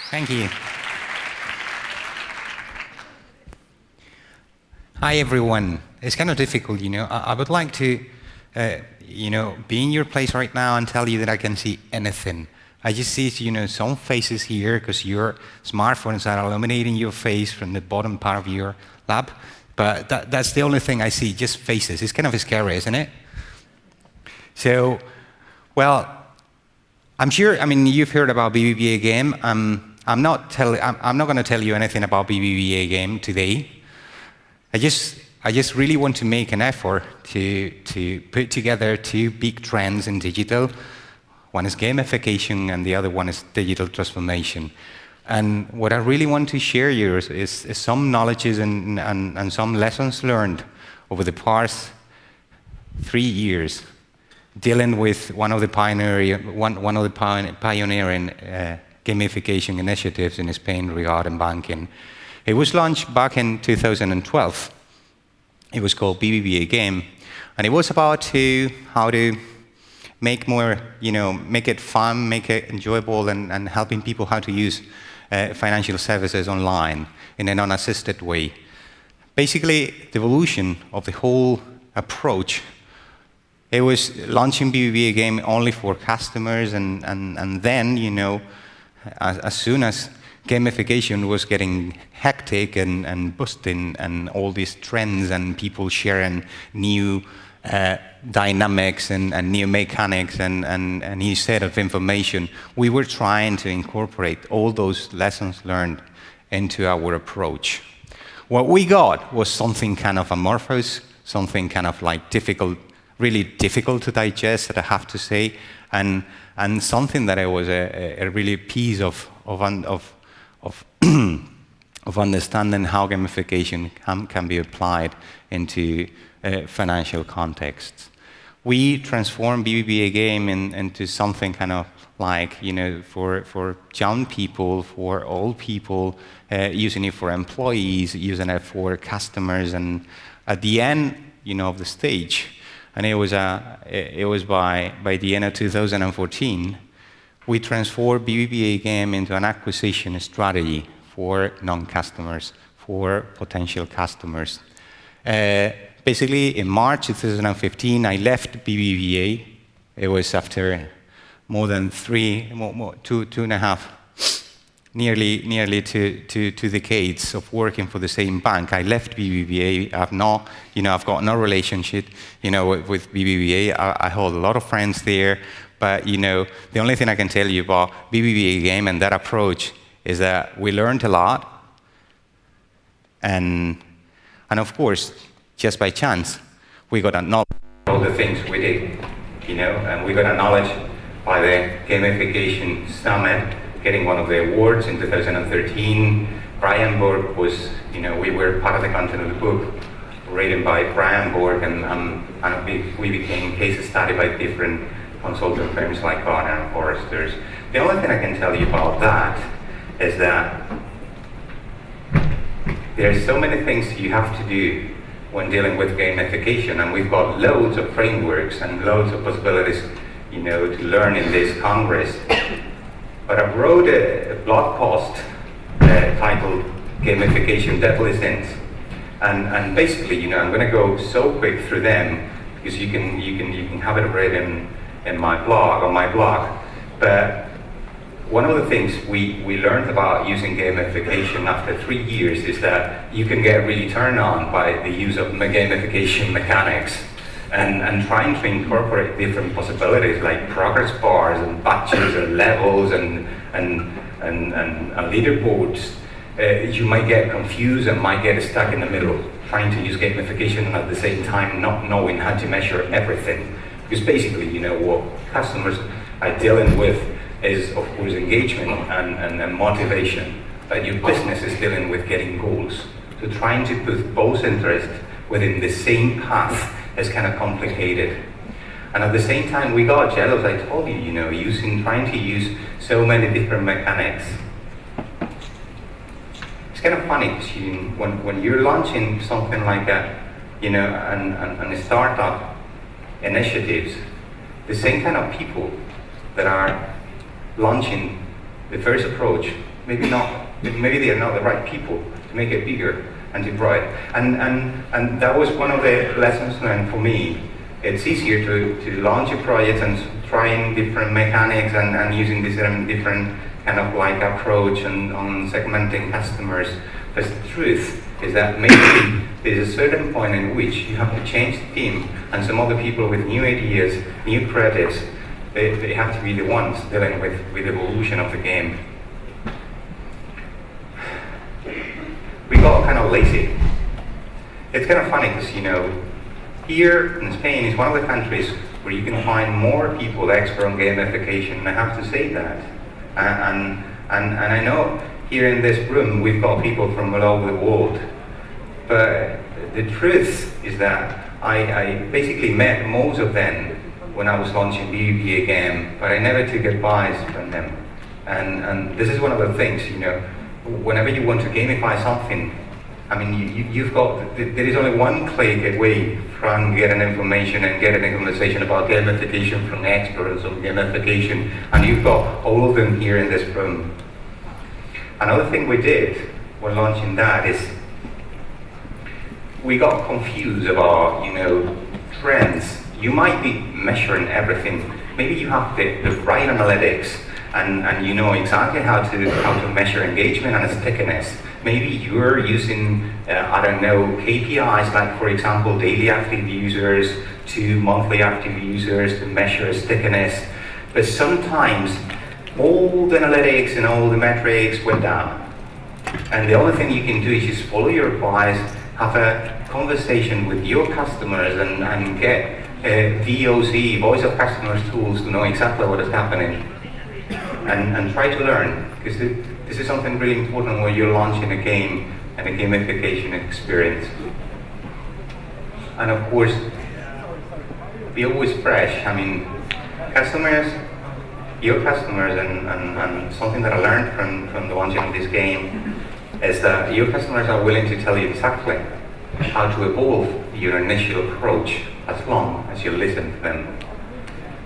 Thank you. Hi, everyone. It's kind of difficult, I would like to, be in your place right now and tell you that I can see anything. I just see, some faces here because your smartphones are illuminating your face from the bottom part of your lab. But that's the only thing I see, just faces. It's kind of scary, isn't it? So, well, I'm sure, you've heard about BBVA game. I'm not going to tell you anything about BBVA game today. I just really want to make an effort to put together two big trends in digital. One is gamification and the other one is digital transformation. And what I really want to share here is some knowledges and some lessons learned over the past 3 years, dealing with one of the pioneering gamification initiatives in Spain regarding banking. It was launched back in 2012. It was called BBVA Game, and it was about how to make make it fun, make it enjoyable, and helping people how to use financial services online in a non-assisted way. Basically, the evolution of the whole approach. It was launching BBVA Game only for customers, and then, as soon as gamification was getting hectic and boosting and all these trends and people sharing new dynamics and new mechanics and a new set of information, we were trying to incorporate all those lessons learned into our approach. What we got was something kind of amorphous, something kind of like really difficult to digest, that I have to say, and something that it was a really piece of understanding how gamification can be applied into financial contexts. We transformed BBVA Game into something kind of like, for young people, for old people, using it for employees, using it for customers, and at the end, of the stage, and it was by the end of 2014. We transformed BBVA Game into an acquisition strategy for non-customers, for potential customers. Basically, in March 2015, I left BBVA. It was after more than two and a half, nearly two decades of working for the same bank. I left BBVA. I've got no relationship, with BBVA. I hold a lot of friends there. But, the only thing I can tell you about BBVA Game and that approach is that we learned a lot. And of course, just by chance, we got a knowledge of all the things we did, and we got a knowledge by the Gamification Summit, getting one of the awards in 2013. Brian Borg was, we were part of the content of the book written by Brian Borg, and we became case study by different consulting firms like Gartner and Forresters. The only thing I can tell you about that is that there are so many things you have to do when dealing with gamification, and we've got loads of frameworks and loads of possibilities, to learn in this Congress. But I wrote a blog post titled "Gamification Deadly Sins," and basically, I'm going to go so quick through them because you can have it written on my blog. But one of the things we learned about using gamification after 3 years is that you can get really turned on by the use of gamification mechanics and trying to incorporate different possibilities like progress bars and badges and levels and leaderboards. You might get confused and might get stuck in the middle, trying to use gamification and at the same time not knowing how to measure everything. Because basically, what customers are dealing with is, of course, engagement and motivation. But your business is dealing with getting goals. So trying to put both interests within the same path is kind of complicated. And at the same time, we got jealous, I told you, trying to use so many different mechanics. It's kind of funny, because when you're launching something like a startup initiatives, the same kind of people that are launching the first approach, maybe they are not the right people to make it bigger and to grow it. And that was one of the lessons learned for me. It's easier to launch a project and trying different mechanics and using this different kind of like approach on segmenting customers. But the truth is that maybe there's a certain point in which you have to change the team, and some other people with new ideas, new creatives, they have to be the ones dealing with the evolution of the game. We got kind of lazy. It's kind of funny because, here in Spain is one of the countries where you can find more people expert on gamification, and I have to say that. And I know here in this room we've got people from all over the world, but the truth is that I basically met most of them when I was launching BBVA game, but I never took advice from them. And this is one of the things, whenever you want to gamify something, I mean, you've got, there is only one click away from getting information and getting a conversation about gamification from experts on gamification, and you've got all of them here in this room. Another thing we did when launching that is we got confused about, trends. You might be measuring everything. Maybe you have the right analytics, and you know exactly how to measure engagement and stickiness. Maybe you're using, KPIs like, for example, daily active users to monthly active users to measure stickiness. But sometimes all the analytics and all the metrics went down. And the only thing you can do is just follow your advice, have a conversation with your customers and get VOC, voice of customers tools to know exactly what is happening. And try to learn, because this is something really important when you're launching a game and a gamification experience. And of course, be always fresh. I mean, your customers, and something that I learned from the launching of this game is that your customers are willing to tell you exactly how to evolve your initial approach as long as you listen to them.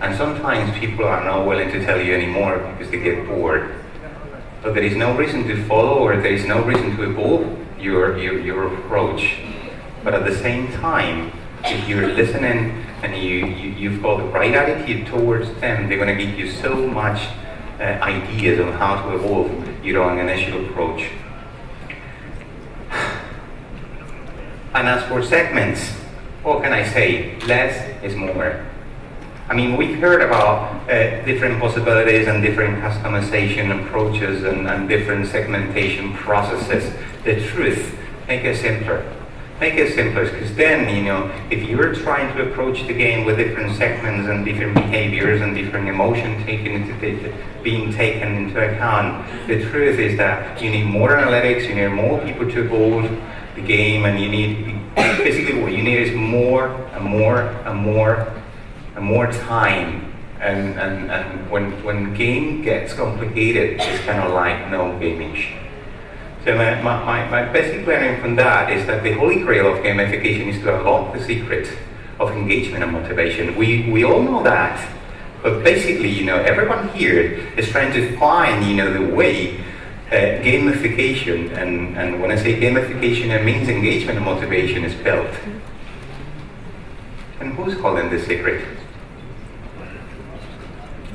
And sometimes people are not willing to tell you anymore because they get bored. But there is no reason to follow, or there is no reason to evolve your approach. But at the same time, if you're listening and you've got the right attitude towards them, they're going to give you so much ideas on how to evolve your own initial approach. And as for segments, what can I say? Less is more. I mean, we've heard about different possibilities and different customization approaches and different segmentation processes. The truth, make it simpler. Make it simpler, because then, if you're trying to approach the game with different segments and different behaviors and different emotion being taken into account, the truth is that you need more analytics, you need more people to evolve the game, and you need, basically what you need is more and more and more and more time. And when game gets complicated, it's kind of like no gaming. So my basic learning from that is that the holy grail of gamification is to unlock the secret of engagement and motivation. We all know that, but basically, everyone here is trying to find, the way gamification, and when I say gamification, it means engagement and motivation is built. And who's calling the secret?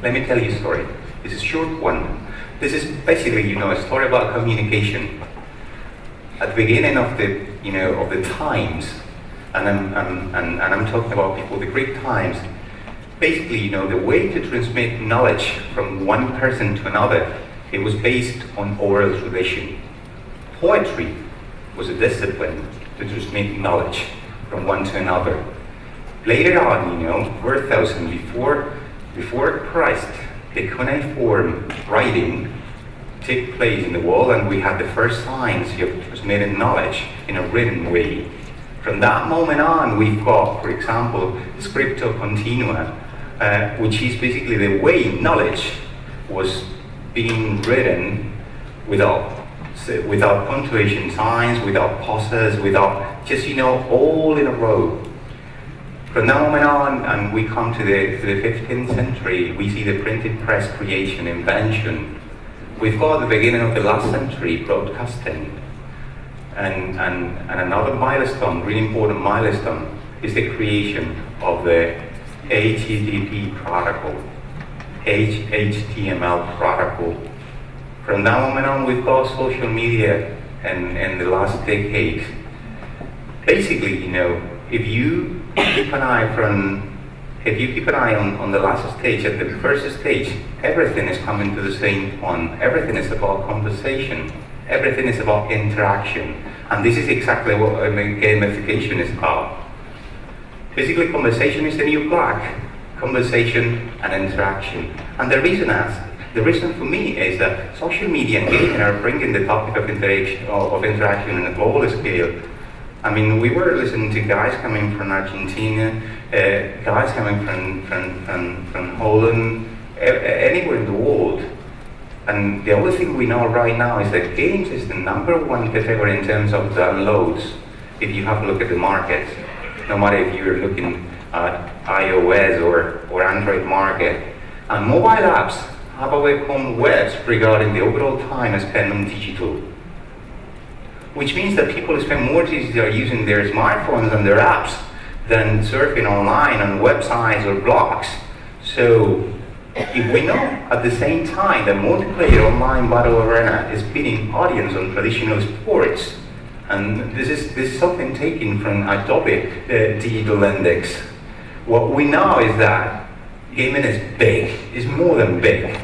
Let me tell you a story. It's a short one. This is basically, a story about communication. At the beginning of the times, and I'm talking about before the Greek times. Basically, the way to transmit knowledge from one person to another, it was based on oral tradition. Poetry was a discipline to transmit knowledge from one to another. Later on, 4,000 before Christ, the cuneiform writing took place in the world, and we had the first signs of transmitting knowledge in a written way. From that moment on, we've got, for example, scripto continua, which is basically the way knowledge was being written without punctuation signs, without pauses, without just, all in a row. From that moment on, and we come to the 15th century, we see the printed press creation, invention, We've got the beginning of the last century, broadcasting. And another milestone, really important milestone, is the creation of the HTTP protocol, HTML protocol. From that moment on, we've got social media in the last decade. Basically, if you keep an eye on the last stage, at the first stage, everything is coming to the same point. Everything is about conversation. Everything is about interaction. And this is exactly what gamification is about. Basically, conversation is the new black. Conversation and interaction. And the reason for me is that social media and gaming are bringing the topic of interaction on a global scale. I mean, we were listening to guys coming from Argentina, guys coming from Holland, anywhere in the world. And the only thing we know right now is that games is the #1 category in terms of downloads. If you have a look at the market, no matter if you're looking at iOS or Android market, and mobile apps have overcome webs regarding the overall time spent on digital. Which means that people spend more digital using their smartphones and their apps than surfing online on websites or blogs. So, if we know at the same time that multiplayer online battle arena is beating audience on traditional sports, and this is something taken from Adobe Digital Index. What we know is that gaming is big, is more than big.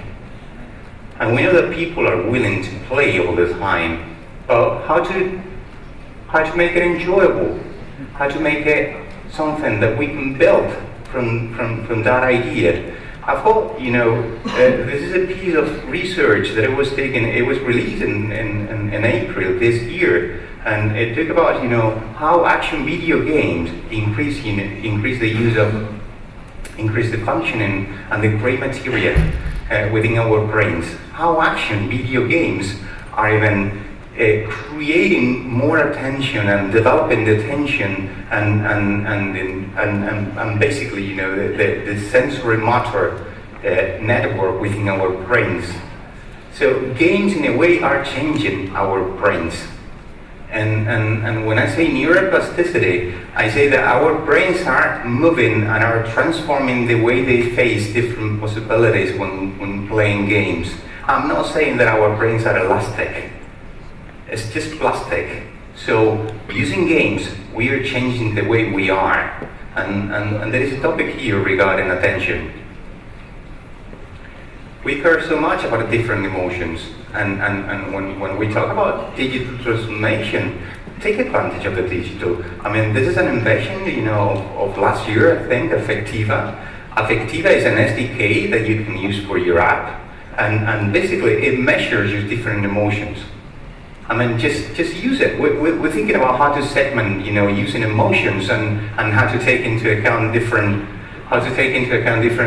And we know that people are willing to play all the time. But how to make it enjoyable? How to make it something that we can build from that idea? I thought, this is a piece of research that it was released in April this year, and it took about, how action video games increase the functioning and the gray material within our brains. How action video games are even creating more attention and developing the attention and basically, the sensory motor network within our brains. So games, in a way, are changing our brains. And when I say neuroplasticity, I say that our brains are moving and are transforming the way they face different possibilities when playing games. I'm not saying that our brains are elastic. It's just plastic. So using games, we are changing the way we are. And there is a topic here regarding attention. We care so much about different emotions. And when we talk about digital transformation, take advantage of the digital. I mean, this is an invention, of last year, I think, Affectiva. Affectiva is an SDK that you can use for your app. And basically, it measures your different emotions. I mean, just use it. We're thinking about how to segment, using emotions and how to take into account different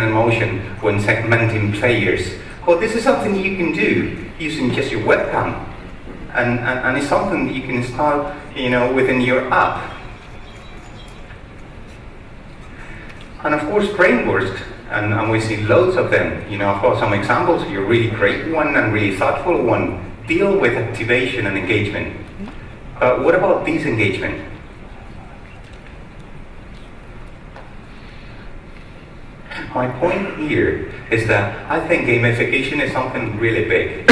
emotion when segmenting players. Well, this is something you can do using just your webcam, and it's something that you can install, within your app. And of course, frameworks, and we see loads of them. Of course, some examples here, really great one and really thoughtful one. Deal with activation and engagement. What about disengagement? My point here is that I think gamification is something really big.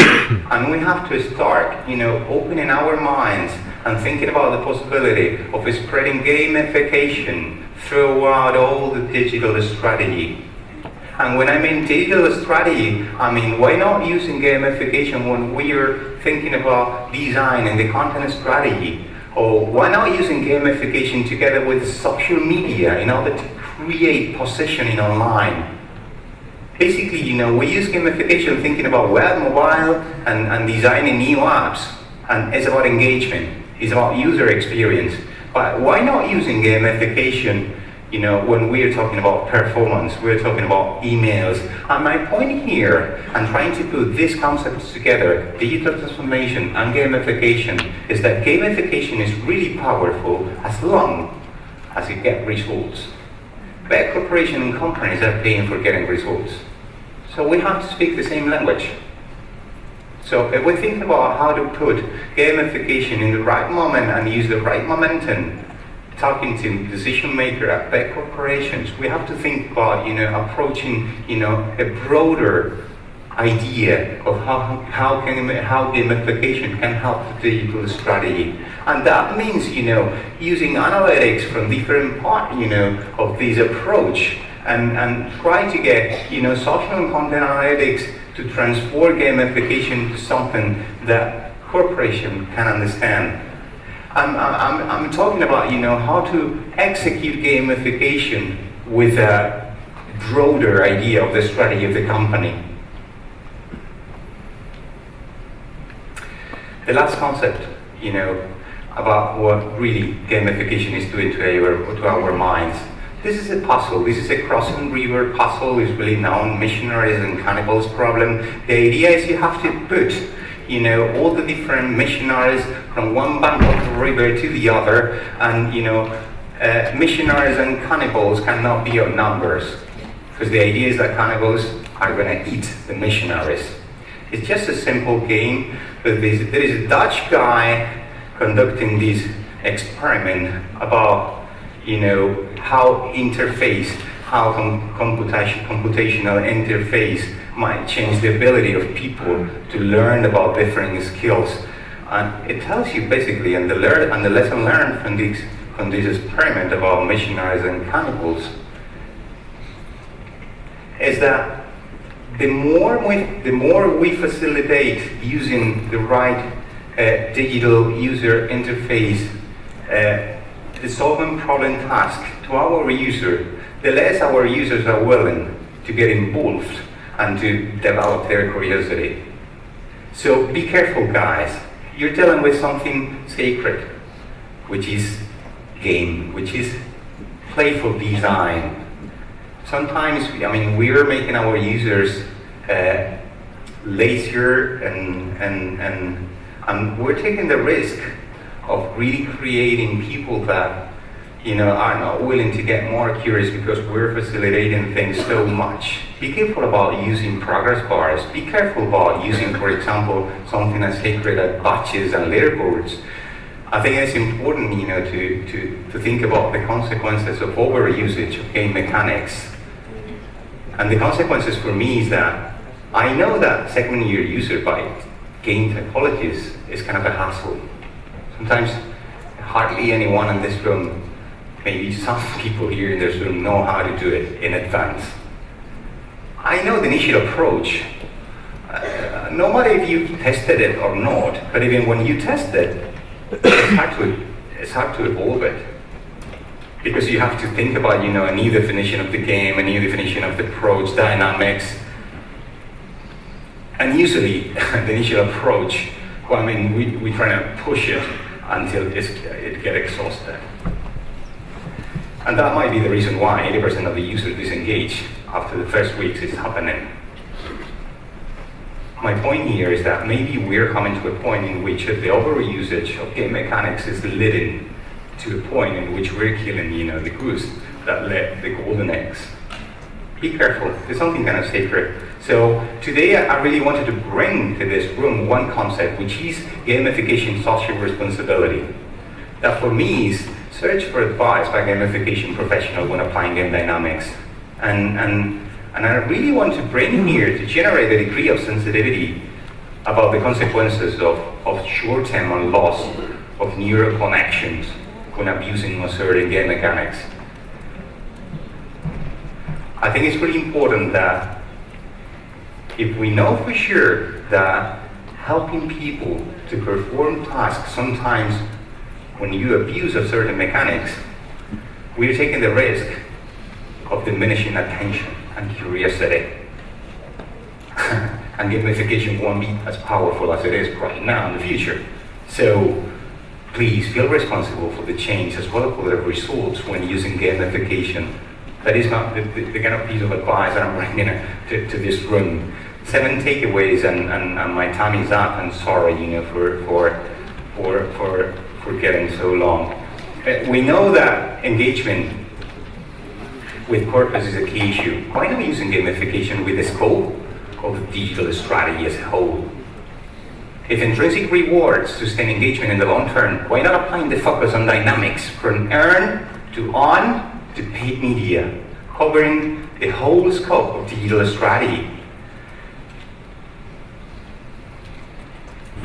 And we have to start, opening our minds and thinking about the possibility of spreading gamification throughout all the digital strategy. And when I mean digital strategy, I mean, why not using gamification when we are thinking about design and the content strategy? Or why not using gamification together with social media in order to create positioning online? Basically, we use gamification thinking about web, mobile, and designing new apps. And it's about engagement. It's about user experience. But why not using gamification when we're talking about performance, we're talking about emails? And my point here, and trying to put these concepts together, digital transformation and gamification, is that gamification is really powerful as long as it gets results. Big corporations and companies are paying for getting results. So we have to speak the same language. So if we think about how to put gamification in the right moment and use the right momentum, talking to decision maker at big corporations, we have to think about approaching a broader idea of how gamification can help the digital strategy, and that means using analytics from different part of this approach, and try to get social and content analytics to transform gamification to something that corporation can understand. I'm talking about how to execute gamification with a broader idea of the strategy of the company. The last concept, about what really gamification is doing to our minds. This is a puzzle. This is a crossing river puzzle. It's really known missionaries and cannibals problem. The idea is you have to put, all the different missionaries from one bank of the river to the other, and missionaries and cannibals cannot be odd numbers, because the idea is that cannibals are going to eat the missionaries. It's just a simple game, but there is a Dutch guy conducting this experiment about how computational interface might change the ability of people to learn about different skills. And it tells you basically, and the lesson learned from this experiment about missionaries and cannibals is that the more we facilitate using the right digital user interface, the solving problem task to our user, the less our users are willing to get involved and to develop their curiosity. So be careful, guys. You're dealing with something sacred, which is game, which is playful design. Sometimes, we're making our users lazier, and we're taking the risk of really creating people that are not willing to get more curious because we're facilitating things so much. Be careful about using progress bars. Be careful about using, for example, something as sacred as badges and leaderboards. I think it's important, to think about the consequences of overusage of game mechanics. And the consequences for me is that I know that segmenting your user by game typologies is kind of a hassle. Sometimes hardly anyone in this room, maybe some people here in this room, know how to do it in advance. I know the initial approach. No matter if you tested it or not, but even when you test it, it's hard to evolve it. Because you have to think about, a new definition of the game, a new definition of the approach, dynamics. And usually, the initial approach, we try to push it until it gets exhausted. And that might be the reason why 80% of the users disengage after the first weeks is happening. My point here is that maybe we're coming to a point in which the overusage of game mechanics is leading to a point in which we're killing, the goose that laid the golden eggs. Be careful, there's something kind of sacred. So today I really wanted to bring to this room one concept, which is gamification social responsibility. That for me is search for advice by gamification professional when applying game dynamics. And I really want to bring here to generate a degree of sensitivity about the consequences of short-term and loss of neural connections when abusing certain game mechanics. I think it's really important that if we know for sure that helping people to perform tasks, sometimes when you abuse of certain mechanics, we're taking the risk of diminishing attention and curiosity. And gamification won't be as powerful as it is right now in the future. So please feel responsible for the change as well as for the results when using gamification. That is not the kind of piece of advice that I'm bringing to this room. 7 takeaways, and my time is up. I'm sorry, for getting so long. We know that engagement with purpose is a key issue. Why not using gamification with the scope of the digital strategy as a whole? If intrinsic rewards sustain engagement in the long term, why not applying the focus on dynamics from earn to on to paid media, covering the whole scope of digital strategy?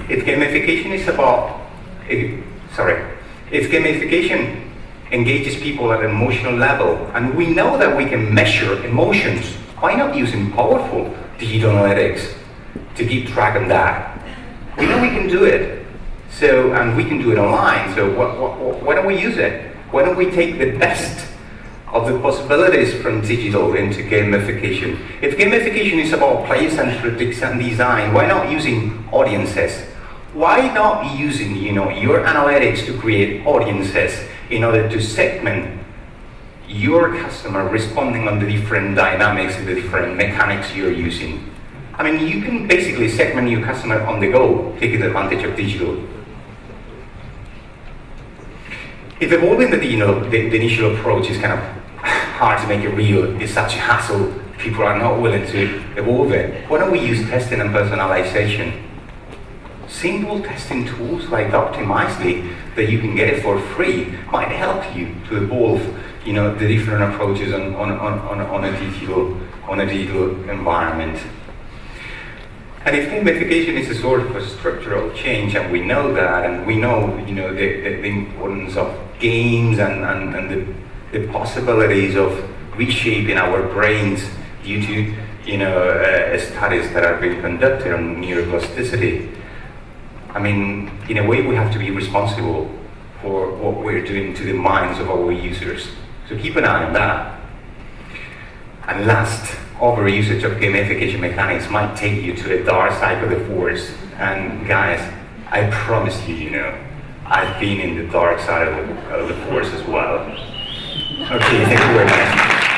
If gamification engages people at an emotional level, and we know that we can measure emotions, why not using powerful digital analytics to keep track of that? We know we can do it, and we can do it online, so why don't we use it? Why don't we take the best of the possibilities from digital into gamification? If gamification is about player-centric design, why not using audiences? Why not using your analytics to create audiences in order to segment your customer responding on the different dynamics and the different mechanics you're using? I mean, you can basically segment your customer on the go, taking advantage of digital. If evolving the initial approach is kind of hard to make it real, it's such a hassle, people are not willing to evolve it, why don't we use testing and personalization? Simple testing tools like Optimizely that you can get it for free might help you to evolve, the different approaches on a digital environment. And if gamification is a sort of a structural change, and we know that, and we know, the importance of games and the possibilities of reshaping our brains due to, studies that are being conducted on neuroplasticity. I mean, in a way, we have to be responsible for what we're doing to the minds of our users. So keep an eye on that. And last, overusage of gamification mechanics might take you to a dark side of the force. And guys, I promise you, I've been in the dark side of the force as well. Okay, thank you very much.